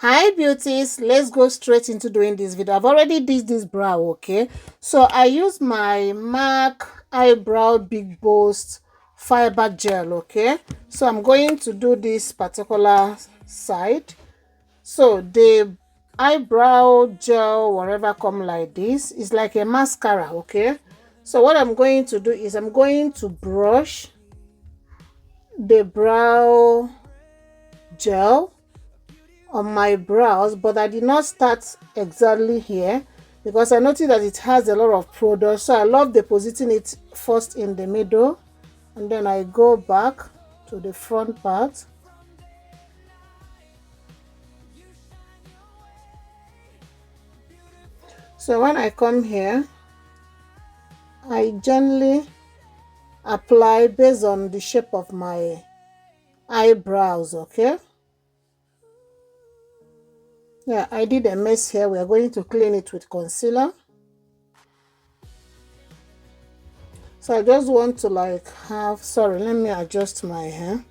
Hi beauties, let's go straight into doing this video. I've already did this brow, okay? So I use my MAC eyebrow big boast fiber gel, okay? So I'm going to do this particular side. So the eyebrow gel, whatever come like this, is like a mascara, okay? So what I'm going to do is I'm going to brush the brow gel on my brows, but I did not start exactly here because I noticed that it has a lot of product, so I love depositing it first in the middle and then I go back to the front part. So when I come here, I gently apply based on the shape of my eyebrows, okay? Yeah, I did a mess here. We are going to clean it with concealer. So I just want to like have, sorry, let me adjust my hair.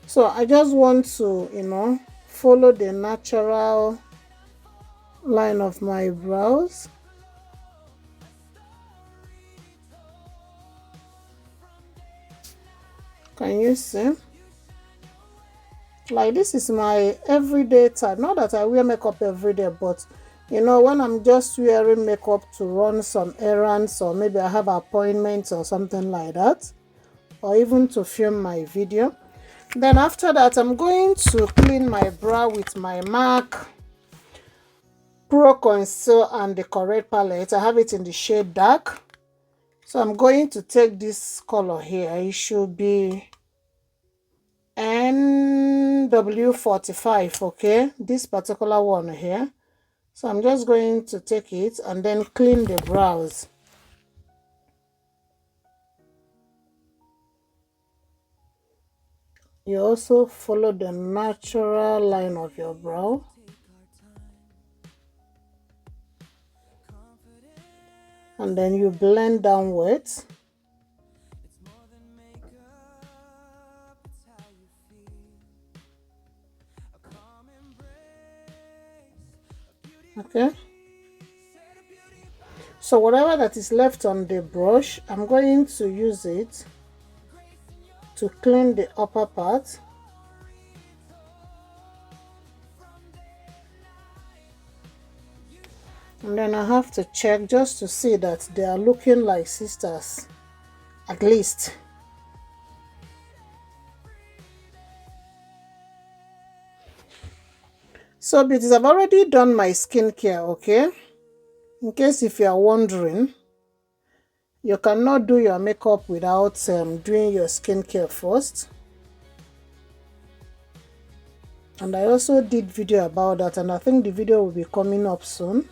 So I just want to, follow the natural line of my brows. Can you see? Like this is my everyday type. Not that I wear makeup every day, but when I'm just wearing makeup to run some errands, or maybe I have appointments or something like that, or even to film my video. Then after that, I'm going to clean my brow with my MAC Pro Conceal and the Correct palette. I have it in the shade dark. So I'm going to take this color here. It should be NW45, okay? This particular one here. So I'm just going to take it and then clean the brows. You also follow the natural line of your brow. And then you blend downwards. Okay. So whatever that is left on the brush, I'm going to use it to clean the upper part. And then I have to check just to see that they are looking like sisters, at least. So beauties, I've already done my skincare, okay? In case if you are wondering, you cannot do your makeup without doing your skincare first. And I also did video about that, and I think the video will be coming up soon.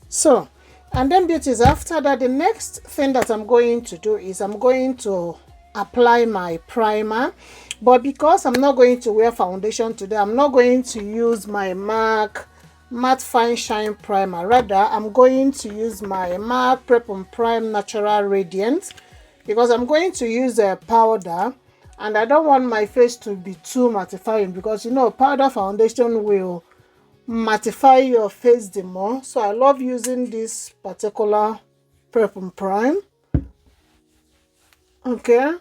So, and then beauties, after that, the next thing that I'm going to do is I'm going to apply my primer. But because I'm not going to wear foundation today, I'm not going to use my MAC Matte Fine Shine Primer. Rather, I'm going to use my MAC Prep and Prime Natural Radiant, because I'm going to use a powder and I don't want my face to be too mattifying, because powder foundation will mattify your face the more. So I love using this particular Prep and Prime. Okay,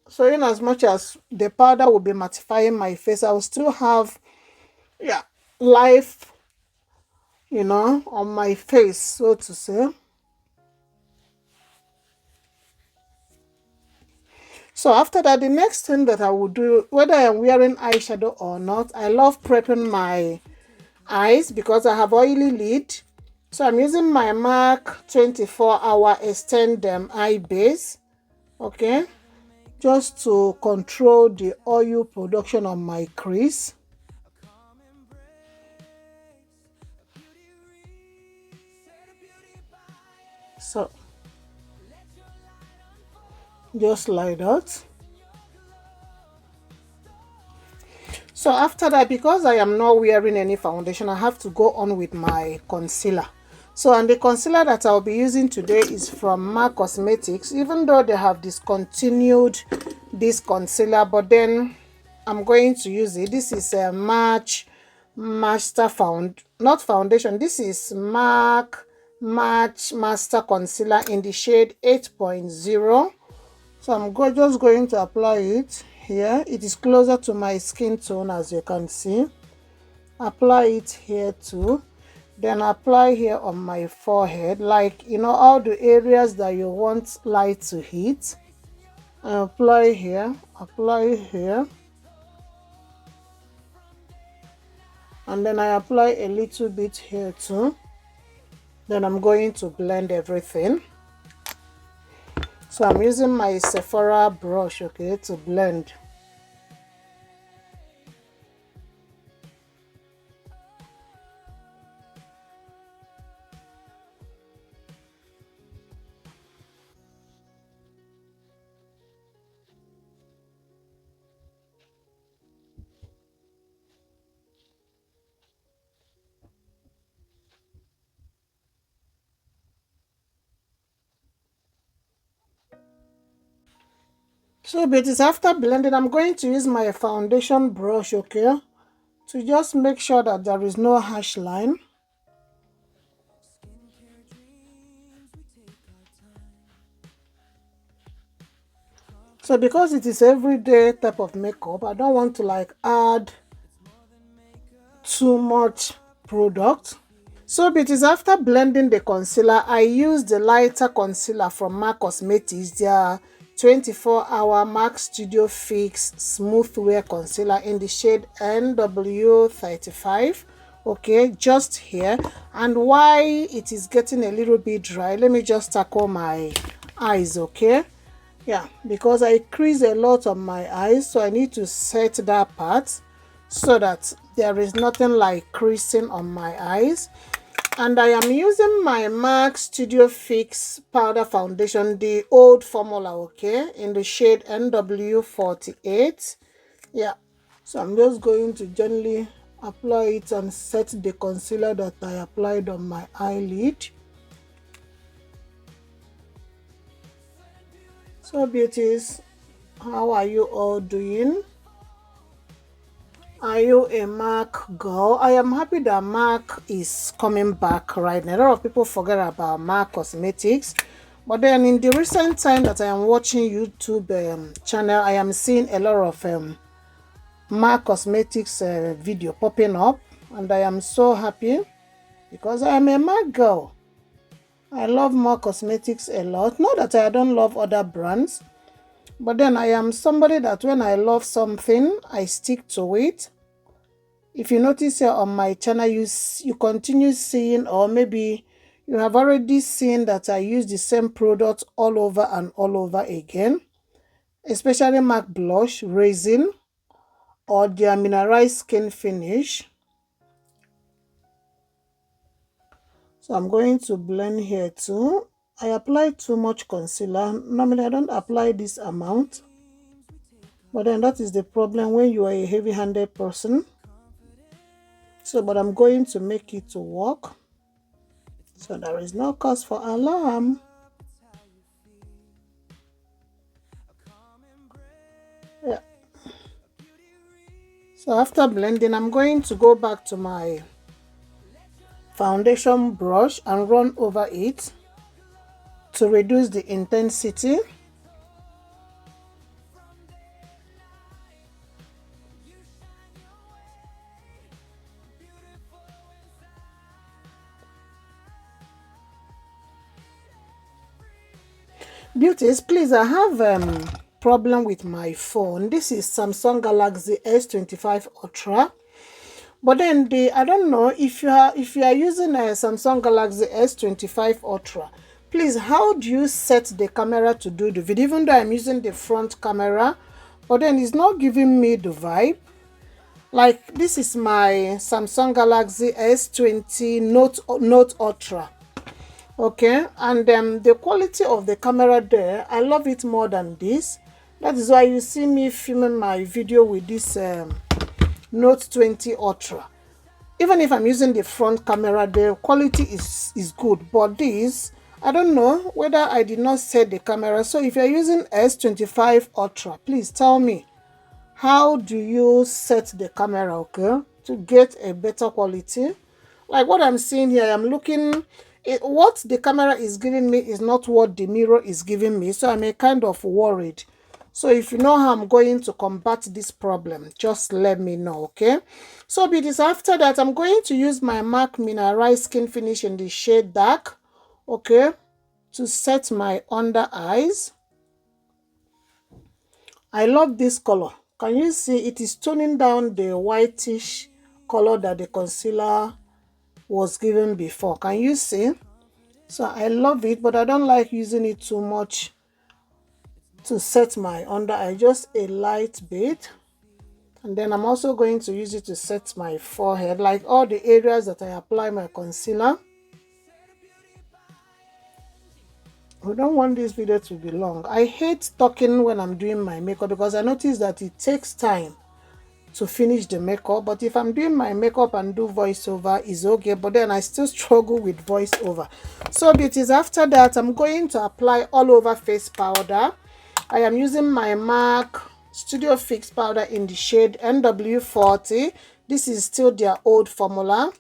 so in as much as the powder will be mattifying my face, I will still have life on my face, so to say. So after that, the next thing that I will do, whether I'm wearing eyeshadow or not, I love prepping my eyes because I have oily lid. So I'm using my MAC 24-hour Extend Them Eye Base, okay, just to control the oil production on my crease. So just like that. So after that, because I am not wearing any foundation, I have to go on with my concealer. So, and the concealer that I'll be using today is from MAC Cosmetics, even though they have discontinued this concealer, but then I'm going to use it. This is a not foundation. This is MAC Match Master Concealer in the shade 8.0. So I'm just going to apply it here. It is closer to my skin tone, as you can see. Apply it here too. Then apply here on my forehead, like, you know, all the areas that you want light to hit. Apply here, and then I apply a little bit here too. Then I'm going to blend everything. So I'm using my Sephora brush, okay, to blend. So beauties, after blending, I'm going to use my foundation brush, okay, to just make sure that there is no harsh line. So because it is everyday type of makeup, I don't want to like add too much product. So beauties, after blending the concealer, I used the lighter concealer from MAC Cosmetics, their 24-hour MAC Studio Fix Smooth Wear Concealer in the shade NW35. Okay, just here. And why it is getting a little bit dry, let me just tackle my eyes, okay? Yeah, because I crease a lot on my eyes, so I need to set that part so that there is nothing like creasing on my eyes. And I am using my MAC Studio Fix Powder Foundation, the old formula, okay, in the shade NW48. Yeah, so I'm just going to gently apply it and set the concealer that I applied on my eyelid. So beauties, how are you all doing? Are you a MAC girl? I am happy that MAC is coming back right now. A lot of people forget about MAC Cosmetics, but then in the recent time that I am watching YouTube channel, I am seeing a lot of MAC Cosmetics video popping up, and I am so happy because I am a MAC girl. I love MAC Cosmetics a lot. Not that I don't love other brands, but then I am somebody that when I love something, I stick to it. If you notice here on my channel, you continue seeing, or maybe you have already seen that I use the same product all over and all over again, especially MAC Blush, Resin, or their Mineralized Skin Finish. So I'm going to blend here too. I apply too much concealer. Normally I don't apply this amount, but then that is the problem when you are a heavy-handed person. So, but I'm going to make it to work, so there is no cause for alarm. Yeah. So after blending, I'm going to go back to my foundation brush and run over it to reduce the intensity. Beauties, please, I have problem with my phone. This is Samsung Galaxy S25 Ultra. But then I don't know if you are using a Samsung Galaxy S25 Ultra. Please, how do you set the camera to do the video? Even though I'm using the front camera, but then it's not giving me the vibe. Like, this is my Samsung Galaxy S20 Note Ultra. Okay, and the quality of the camera there, I love it more than this. That is why you see me filming my video with this Note 20 Ultra. Even if I'm using the front camera, the quality is good. But this, I don't know whether I did not set the camera. So if you're using S25 Ultra, please tell me, how do you set the camera, okay, to get a better quality? Like what I'm seeing here, I'm looking, what the camera is giving me is not what the mirror is giving me, so I'm a kind of worried. So if you know how I'm going to combat this problem, just let me know, okay? So beauties, after that, I'm going to use my MAC Mineralized Skin Finish in the shade Dark, okay, to set my under eyes. I love this color. Can you see it is toning down the whitish color that the concealer was given before? Can you see? So I love it, but I don't like using it too much to set my under eye, just a light bit. And then I'm also going to use it to set my forehead, like all the areas that I apply my concealer. We don't want this video to be long. I hate talking when I'm doing my makeup because I notice that it takes time to finish the makeup. But if I'm doing my makeup and do voiceover, is okay, but then I still struggle with voiceover. So beauties, after that, I'm going to apply all over face powder. I am using my MAC Studio Fix powder in the shade NW40. This is still their old formula.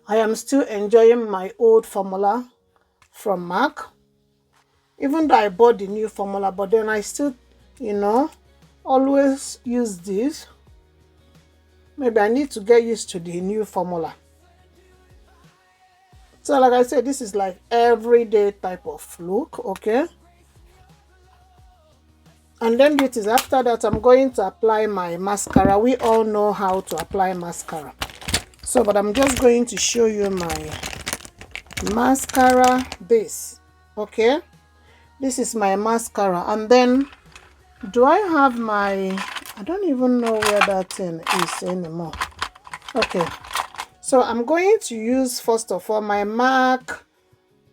I am still enjoying my old formula from MAC, even though I bought the new formula, but then I still, always use this. Maybe I need to get used to the new formula. So like I said, this is like everyday type of look, okay? And then beauties, after that, I'm going to apply my mascara. We all know how to apply mascara. So, but I'm just going to show you my mascara base, okay? This is my mascara. And then, do I have my, I don't even know where that thing is anymore. Okay. So I'm going to use, first of all, my MAC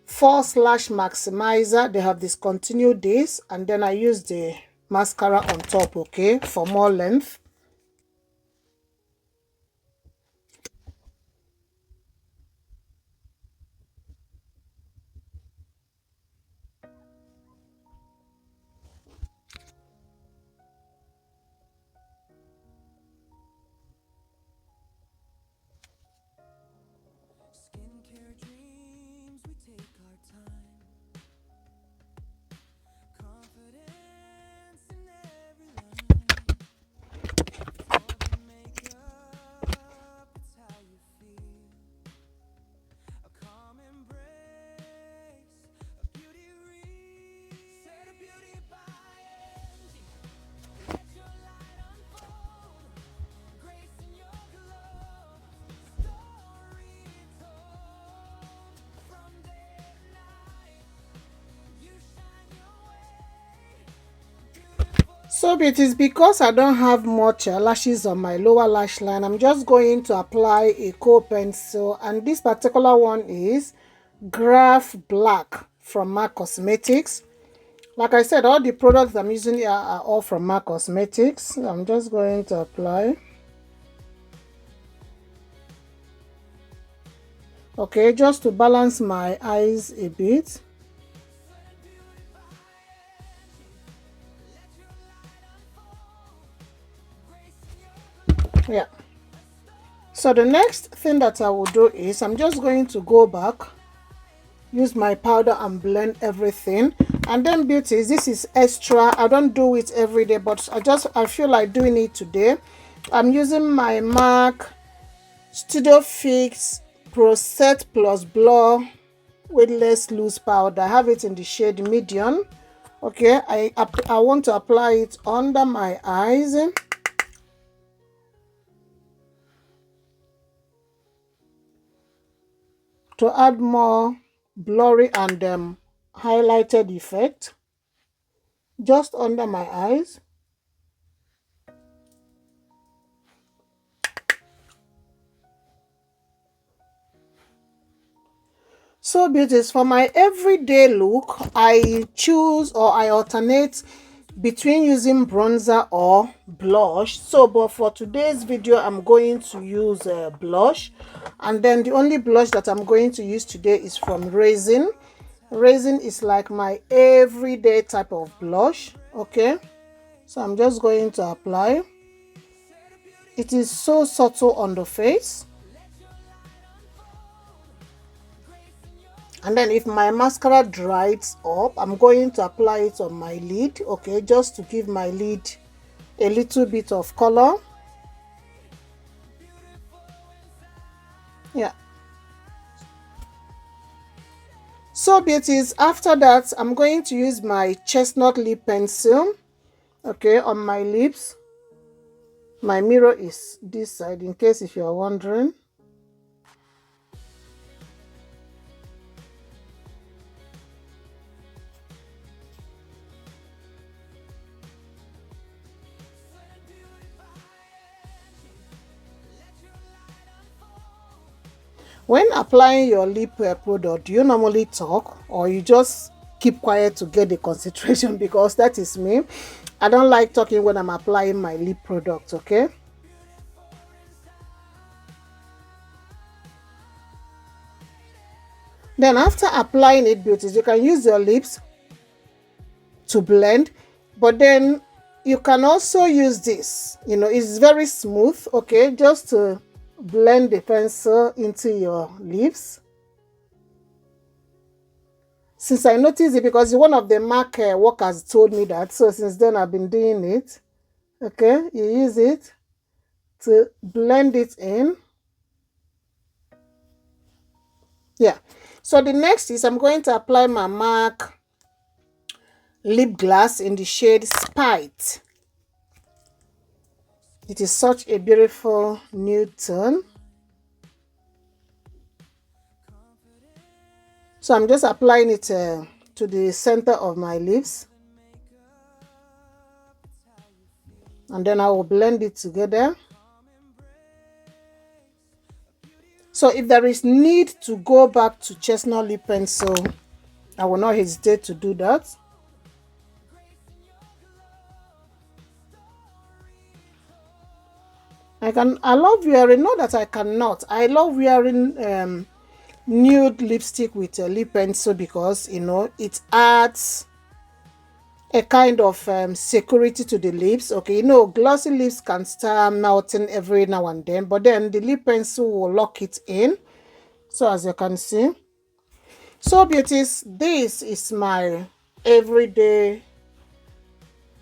4/slash maximizer. They have discontinued this, and then I use the mascara on top, okay, for more length. So it is because I don't have much lashes on my lower lash line. I'm just going to apply a kohl pencil, and this particular one is Graph Black from MAC Cosmetics. Like I said, all the products I'm using here are all from MAC Cosmetics. I'm just going to apply. Okay, just to balance my eyes a bit. Yeah. So the next thing that I will do is I'm just going to go back, use my powder and blend everything. And then beauties, this is extra. I don't do it every day, but I feel like doing it today. I'm using my MAC Studio Fix Pro Set Plus Blur Weightless Loose Powder. I have it in the shade medium. Okay, I want to apply it under my eyes. To add more blurry and highlighted effect just under my eyes. So beauties, for my everyday look, I choose or I alternate between using bronzer or blush. So but for today's video I'm going to use blush, and then the only blush that I'm going to use today is from Raisin. Raisin is like my everyday type of blush. Okay, so I'm just going to apply. It is so subtle on the face. And then if my mascara dries up, I'm going to apply it on my lid, okay, just to give my lid a little bit of color. Yeah. So beauties, after that I'm going to use my chestnut lip pencil, okay, on my lips. My mirror is this side, in case if you're wondering. When applying your lip product, do you normally talk or you just keep quiet to get the concentration? Because that is me. I don't like talking when I'm applying my lip product, okay? Then after applying it, beauties, you can use your lips to blend, but then you can also use this, you know, it's very smooth, okay, just to blend the pencil into your lips. Since I noticed it, because one of the MAC workers told me that, so since then I've been doing it. Okay, you use it to blend it in. Yeah, so the next is I'm going to apply my MAC lip gloss in the shade Spite. It is such a beautiful nude tone. So I'm just applying it to the center of my lips, and then I will blend it together. So if there is need to go back to chestnut lip pencil, I will not hesitate to do that. I love wearing, not that I cannot, I love wearing nude lipstick with a lip pencil, because you know it adds a kind of security to the lips. Okay, you know, glossy lips can start melting every now and then, but then the lip pencil will lock it in. So as you can see, so beauties, this is my everyday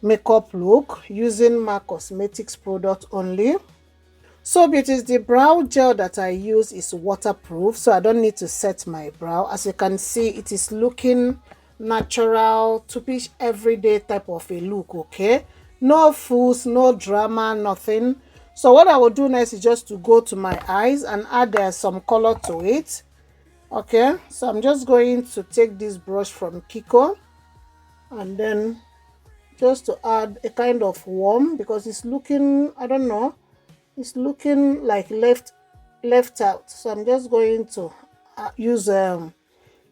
makeup look using my cosmetics product only. So beauties, the brow gel that I use is waterproof, so I don't need to set my brow. As you can see, it is looking natural, typish everyday type of a look, okay? No fools, no drama, nothing. So what I will do next is just to go to my eyes and add some color to it. Okay, so I'm just going to take this brush from Kiko and then just to add a kind of warm, because it's looking, I don't know, it's looking like left out. So I'm just going to use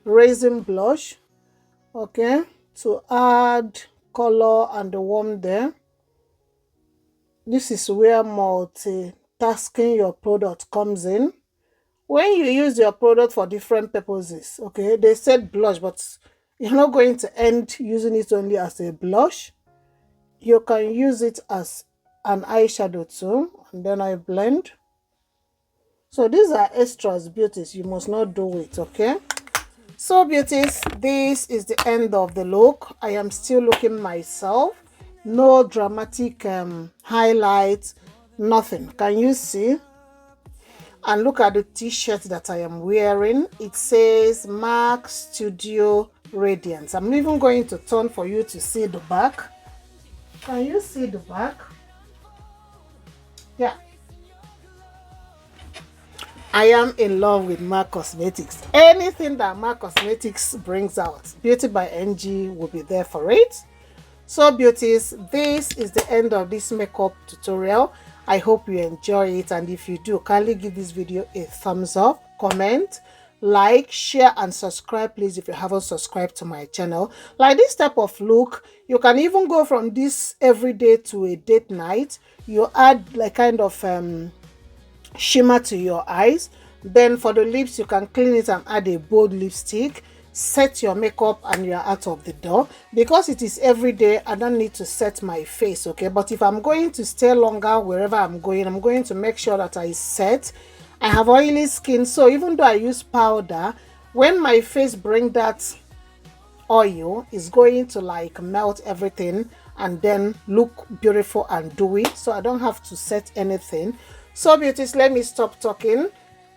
Raisin blush, okay, to add color and the warm there. This is where multitasking your product comes in. When you use your product for different purposes, okay, they said blush, but you're not going to end using it only as a blush. You can use it as an eyeshadow too, and then I blend. So these are extras, beauties, you must not do it, okay? So beauties, this is the end of the look. I am still looking myself, no dramatic highlights, nothing. Can you see? And look at the t-shirt that I am wearing. It says MAC Studio Radiance. I'm even going to turn for you to see the back. Can you see the back? Yeah. I am in love with MAC Cosmetics. Anything that MAC Cosmetics brings out, Beauty by NG will be there for it. So beauties, this is the end of this makeup tutorial. I hope you enjoy it, and if you do, kindly give this video a thumbs up, comment, like, share, and subscribe, please, if you haven't subscribed to my channel. Like this type of look, you can even go from this everyday to a date night. You add like kind of shimmer to your eyes. Then for the lips, you can clean it and add a bold lipstick. Set your makeup and you're out of the door. Because it is every day, I don't need to set my face, okay? But if I'm going to stay longer wherever I'm going to make sure that I set. I have oily skin, so even though I use powder, when my face bring that oil, is going to like melt everything and then look beautiful and dewy, so I don't have to set anything. So beauties, let me stop talking.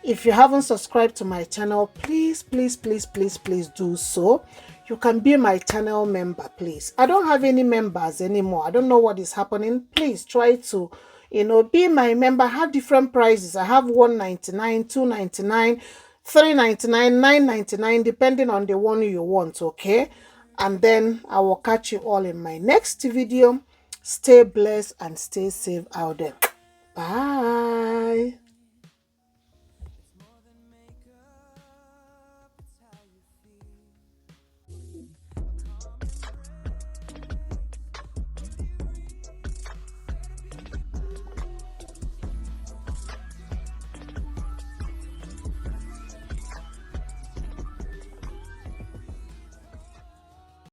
If you haven't subscribed to my channel, please do so. You can be my channel member, please. I don't have any members anymore. I don't know what is happening. Please try to, you know, be my member. I have different prices. I have $1.99, $2.99, $3.99, $9.99, depending on the one you want, okay? And then I will catch you all in my next video. Stay blessed and stay safe out there. Bye.